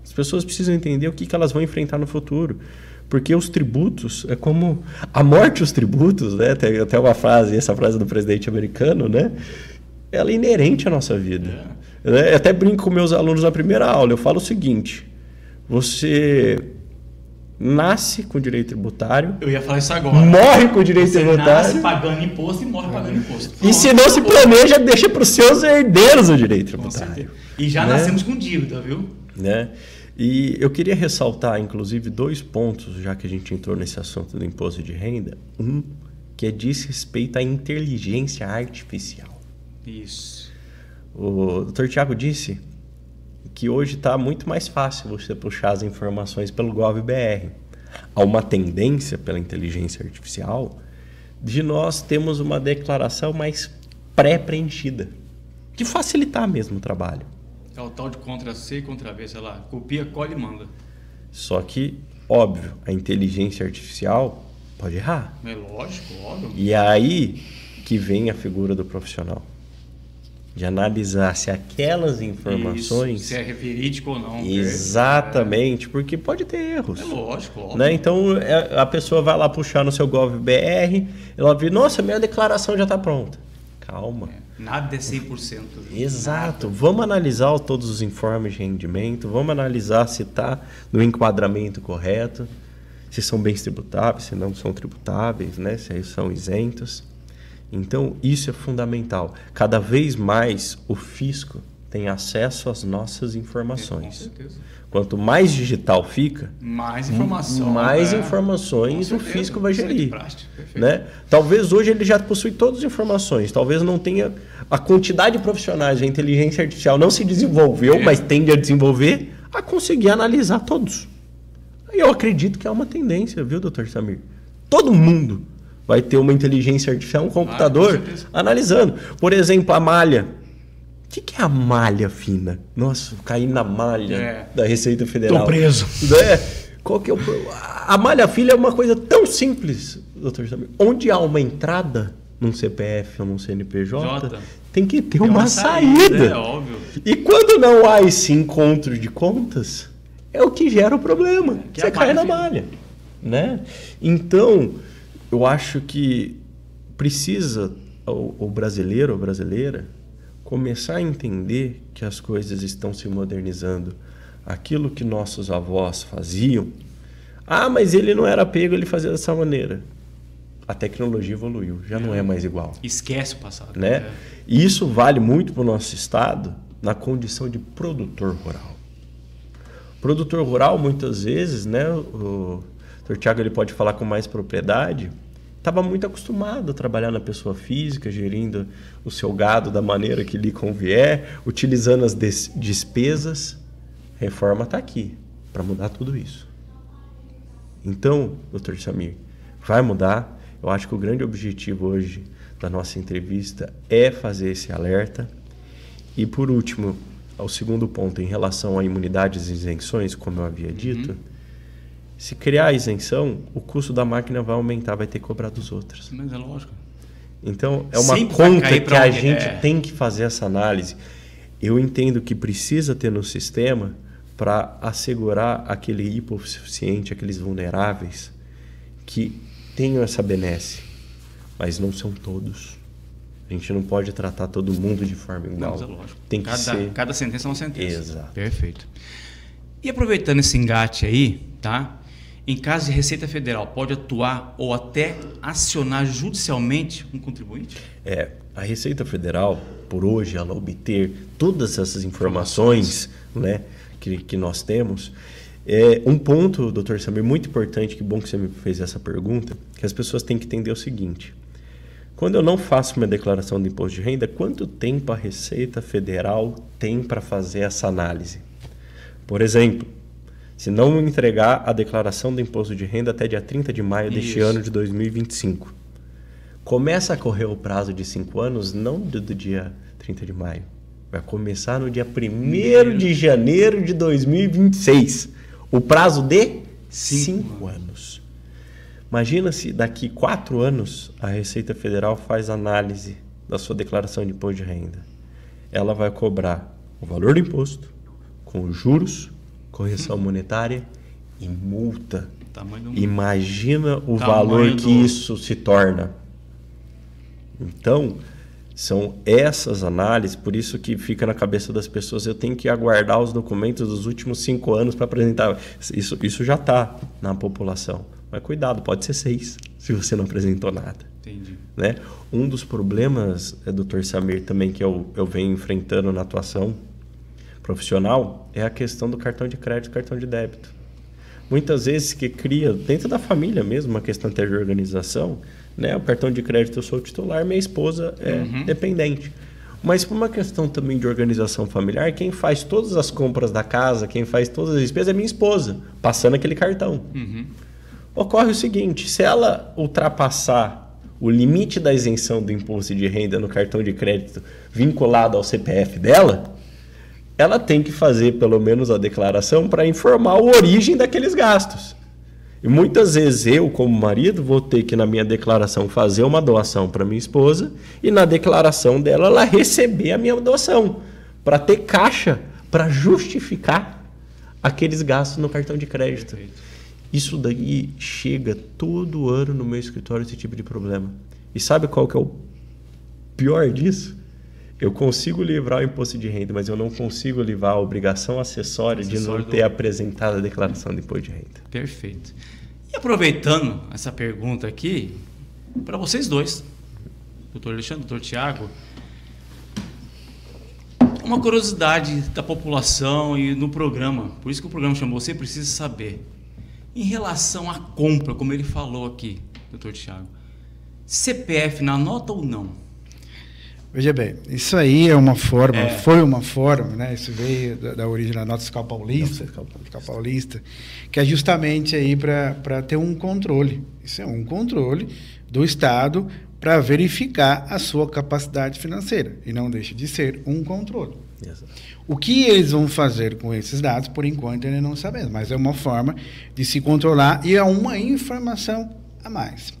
As pessoas precisam entender o que elas vão enfrentar no futuro. Porque os tributos, é como a morte e os tributos, né? Tem até uma frase, essa frase do presidente americano, né? Ela é inerente à nossa vida. Eu até brinco com meus alunos na primeira aula. Eu falo o seguinte: você nasce com direito tributário. Eu ia falar isso agora. Morre com direito tributário. Nasce pagando imposto e morre pagando imposto. E se não se planeja, deixa para os seus herdeiros o direito tributário. E já nascemos com dívida, viu? Né? E eu queria ressaltar, inclusive, 2 pontos, já que a gente entrou nesse assunto do imposto de renda. Um, que diz respeito à inteligência artificial. Isso. O Dr. Tiago disse que hoje está muito mais fácil você puxar as informações pelo Gov.br. Há uma tendência pela inteligência artificial de nós termos uma declaração mais pré-preenchida, de facilitar mesmo o trabalho. É o tal de Ctrl+C e Ctrl+V, sei lá, copia, colhe e manda. Só que, óbvio, a inteligência artificial pode errar. É lógico, óbvio. E é aí que vem a figura do profissional. De analisar se aquelas informações... Isso, se é verídico ou não. Exatamente, porque pode ter erros. É lógico, óbvio. Né? Então, a pessoa vai lá puxar no seu Gov.br, ela vê, nossa, minha declaração já está pronta. Calma. Nada é 100%. Exato. Nada. Vamos analisar todos os informes de rendimento, vamos analisar se está no enquadramento correto, se são bens tributáveis, se não são tributáveis, né? Se são isentos. Então, isso é fundamental. Cada vez mais o fisco tem acesso às nossas informações. Com certeza. Quanto mais digital fica, mais informação, mais informações o fisco vai gerir. Perfeito. Né? Talvez hoje ele já possui todas as informações, talvez não tenha a quantidade de profissionais, a inteligência artificial não se desenvolveu, mas tende a desenvolver, a conseguir analisar todos. Eu acredito que é uma tendência, viu, Dr. Samir? Todo mundo vai ter uma inteligência artificial, um computador analisando. Por exemplo, a malha. O que é a malha fina? Nossa, caí na malha da Receita Federal. Tô preso. Qual que é a malha fina é uma coisa tão simples, doutor Samir. Onde há uma entrada num CPF ou num CNPJ, tem que ter uma saída. É óbvio. E quando não há esse encontro de contas, é o que gera o problema. Você cai na malha. Né? Então, eu acho que precisa o brasileiro ou brasileira começar a entender que as coisas estão se modernizando. Aquilo que nossos avós faziam, mas ele não era pego, ele fazia dessa maneira. A tecnologia evoluiu, já não é mais igual. Esquece o passado. Né? E isso vale muito para o nosso estado na condição de produtor rural. Produtor rural, muitas vezes, né, o Dr. Tiago ele pode falar com mais propriedade, estava muito acostumado a trabalhar na pessoa física, gerindo o seu gado da maneira que lhe convier, utilizando as despesas. Reforma está aqui para mudar tudo isso. Então, Dr. Samir, vai mudar. Eu acho que o grande objetivo hoje da nossa entrevista é fazer esse alerta. E, por último, ao segundo ponto, em relação a imunidades e isenções, como eu havia dito, se criar a isenção, o custo da máquina vai aumentar, vai ter que cobrar dos outros. Mas é lógico. Então, é uma Sempre vai conta cair que pra a onde- gente é. tem que fazer essa análise. Eu entendo que precisa ter no sistema para assegurar aquele hipossuficiente, aqueles vulneráveis que tenham essa benesse, mas não são todos. A gente não pode tratar todo mundo de forma igual. Não, mas é lógico. Tem que ser... Cada sentença é uma sentença. Exato. Perfeito. E aproveitando esse engate aí, tá? Em caso de Receita Federal, pode atuar ou até acionar judicialmente um contribuinte? A Receita Federal, por hoje, ela obter todas essas informações, né, que nós temos. Um ponto, doutor Samir, muito importante, que bom que você me fez essa pergunta, que as pessoas têm que entender o seguinte. Quando eu não faço minha declaração de imposto de renda, quanto tempo a Receita Federal tem para fazer essa análise? Por exemplo, se não me entregar a declaração do imposto de renda até dia 30 de maio deste ano de 2025, começa a correr o prazo de 5 anos, não do dia 30 de maio. Vai começar no dia 1º de janeiro de 2026. O prazo de 5 anos. Imagina se daqui 4 anos a Receita Federal faz análise da sua declaração de imposto de renda. Ela vai cobrar o valor do imposto, com juros, correção monetária e multa. Imagina o valor que isso se torna. Então, são essas análises, por isso que fica na cabeça das pessoas, eu tenho que aguardar os documentos dos últimos 5 anos para apresentar. Isso já está na população. Mas cuidado, pode ser 6, se você não apresentou nada. Entendi. Né? Um dos problemas, doutor Samir, também que eu venho enfrentando na atuação profissional, é a questão do cartão de crédito e cartão de débito. Muitas vezes que cria, dentro da família mesmo, uma questão até de organização, né? O cartão de crédito eu sou o titular, minha esposa é dependente. Mas por uma questão também de organização familiar, quem faz todas as compras da casa, quem faz todas as despesas é minha esposa, passando aquele cartão. Ocorre o seguinte, se ela ultrapassar o limite da isenção do imposto de renda no cartão de crédito vinculado ao CPF dela, ela tem que fazer pelo menos a declaração para informar a origem daqueles gastos. E muitas vezes eu, como marido, vou ter que na minha declaração fazer uma doação para minha esposa e na declaração dela ela receber a minha doação, para ter caixa, para justificar aqueles gastos no cartão de crédito. Isso daí chega todo ano no meu escritório, esse tipo de problema. E sabe qual que é o pior disso? Eu consigo livrar o imposto de renda, mas eu não consigo livrar a obrigação acessória de não ter apresentado a declaração de imposto de renda. Perfeito. E aproveitando essa pergunta aqui, para vocês dois, doutor Alexandre, doutor Tiago, uma curiosidade da população e no programa, por isso que o programa chamou Você Precisa Saber. Em relação à compra, como ele falou aqui, doutor Tiago, CPF na nota ou não? Veja bem, isso aí é uma forma, foi uma forma, né? Isso veio da origem da nota fiscal paulista, que é justamente aí para ter um controle. Isso é um controle do Estado para verificar a sua capacidade financeira, e não deixa de ser um controle. Exato. O que eles vão fazer com esses dados, por enquanto, ainda não sabemos, mas é uma forma de se controlar e é uma informação a mais.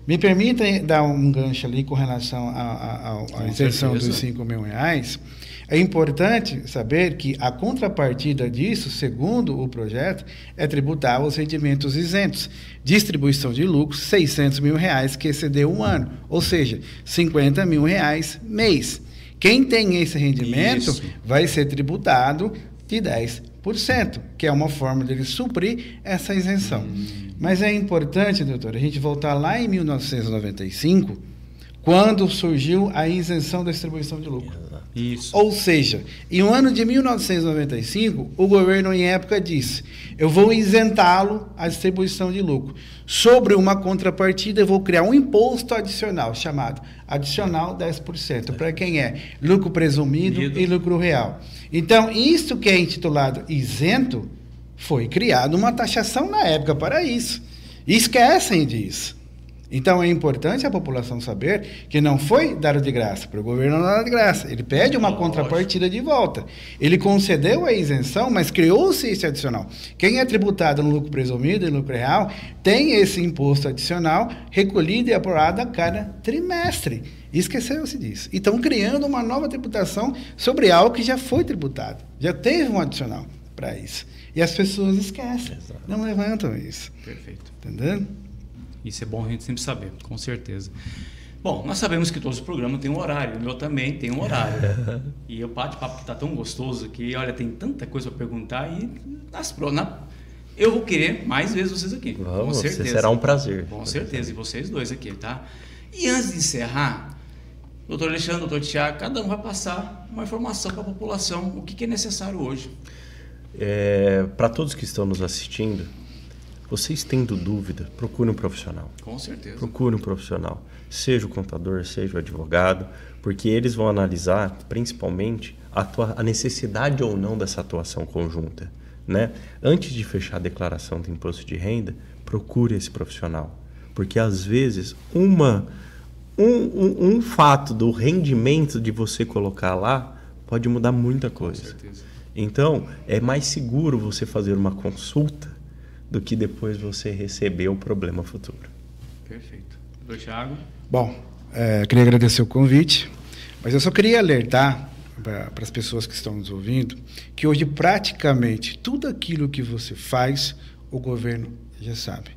Me permita dar um gancho ali com relação à isenção dos R$5.000. É importante saber que a contrapartida disso, segundo o projeto, é tributar os rendimentos isentos. Distribuição de lucros, R$600.000 que excedeu um ano, ou seja, R$50.000 mês. Quem tem esse rendimento vai ser tributado de 10%, que é uma forma dele suprir essa isenção. Mas é importante, doutor, a gente voltar lá em 1995, quando surgiu a isenção da distribuição de lucro. Isso. Ou seja, em um ano de 1995, o governo, em época, disse: eu vou isentá-lo a distribuição de lucro. Sobre uma contrapartida, eu vou criar um imposto adicional, chamado adicional 10%, para quem é lucro presumido e lucro real. Então, isso que é intitulado isento, foi criada uma taxação na época para isso. Esquecem disso. Então é importante a população saber que não foi dado de graça, para o governo não é dado de graça. Ele pede uma contrapartida de volta. Ele concedeu a isenção, mas criou-se esse adicional. Quem é tributado no lucro presumido e no lucro real tem esse imposto adicional recolhido e apurado a cada trimestre. Esqueceu-se disso. E estão criando uma nova tributação sobre algo que já foi tributado. Já teve um adicional para isso. E as pessoas esquecem. Exato. Não levantam isso. Perfeito. Entendendo? Isso é bom a gente sempre saber, com certeza. Bom, nós sabemos que todos os programas têm um horário, o meu também tem um horário. E o bate-papo está tão gostoso que, olha, tem tanta coisa para perguntar e eu vou querer mais vezes vocês aqui. Vamos, com certeza. Será um prazer. Com certeza, e vocês dois aqui, tá? E antes de encerrar, doutor Alexandre, doutor Tiago, cada um vai passar uma informação para a população, o que é necessário hoje. Para todos que estão nos assistindo, vocês tendo dúvida, procure um profissional. Com certeza. Procure um profissional, seja o contador, seja o advogado, porque eles vão analisar, principalmente, a necessidade ou não dessa atuação conjunta, né? Antes de fechar a declaração do imposto de renda, procure esse profissional, porque às vezes um fato do rendimento de você colocar lá pode mudar muita coisa. Com certeza. Então, é mais seguro você fazer uma consulta do que depois você receber o problema futuro. Perfeito. Doutor Thiago? Bom, queria agradecer o convite, mas eu só queria alertar para as pessoas que estão nos ouvindo que hoje praticamente tudo aquilo que você faz, o governo já sabe.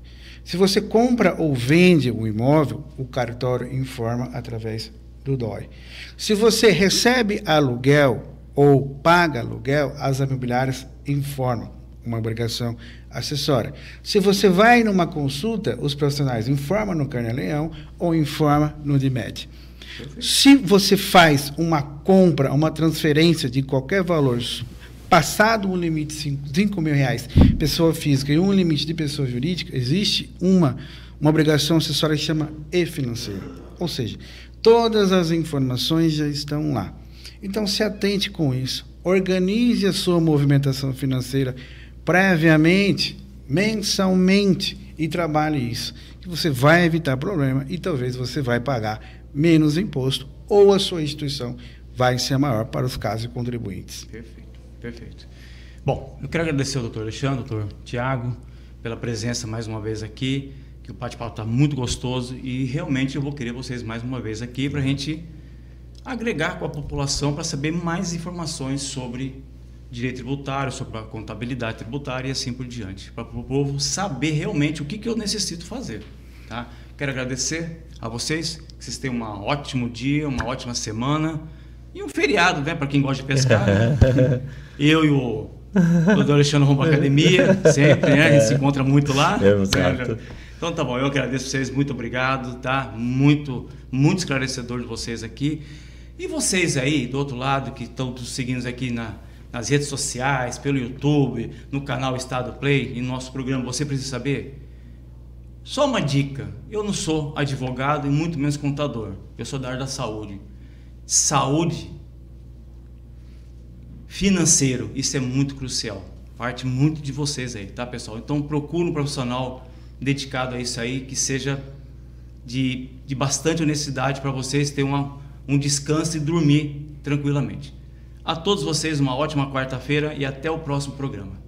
Se você compra ou vende um imóvel, o cartório informa através do DOI. Se você recebe aluguel ou paga aluguel, as imobiliárias informam, uma obrigação acessória. Se você vai numa consulta, os profissionais informam no Carnê-Leão ou informam no DIMED. Se você faz uma compra, uma transferência de qualquer valor, passado um limite de R$5.000, pessoa física, e um limite de pessoa jurídica, existe uma obrigação acessória que chama e-financeiro. Ou seja, todas as informações já estão lá. Então, se atente com isso. Organize a sua movimentação financeira previamente, mensalmente, e trabalhe isso, que você vai evitar problema e talvez você vai pagar menos imposto ou a sua instituição vai ser maior para os casos de contribuintes. Perfeito, perfeito. Bom, eu quero agradecer ao doutor Alexandre, doutor Tiago, pela presença mais uma vez aqui, que o bate-papo está muito gostoso e realmente eu vou querer vocês mais uma vez aqui para a gente agregar com a população para saber mais informações sobre direito tributário, sobre a contabilidade tributária e assim por diante, para o povo saber realmente o que eu necessito fazer, tá? Quero agradecer a vocês, que vocês tenham um ótimo dia, uma ótima semana e um feriado, né, para quem gosta de pescar. Né? Eu e o doutor Alexandre vamos para a academia, sempre, né? A gente se encontra muito lá. Exato. Então tá bom, eu agradeço vocês, muito obrigado, tá? Muito esclarecedor de vocês aqui. E vocês aí, do outro lado, que estão seguindo aqui nas redes sociais, pelo YouTube, no canal Estado Play, e no nosso programa Você Precisa Saber? Só uma dica, eu não sou advogado e muito menos contador, eu sou da área da saúde. Saúde, financeiro, isso é muito crucial, parte muito de vocês aí, tá, pessoal? Então procure um profissional dedicado a isso aí, que seja de bastante honestidade para vocês terem um descanso e dormir tranquilamente. A todos vocês uma ótima quarta-feira e até o próximo programa.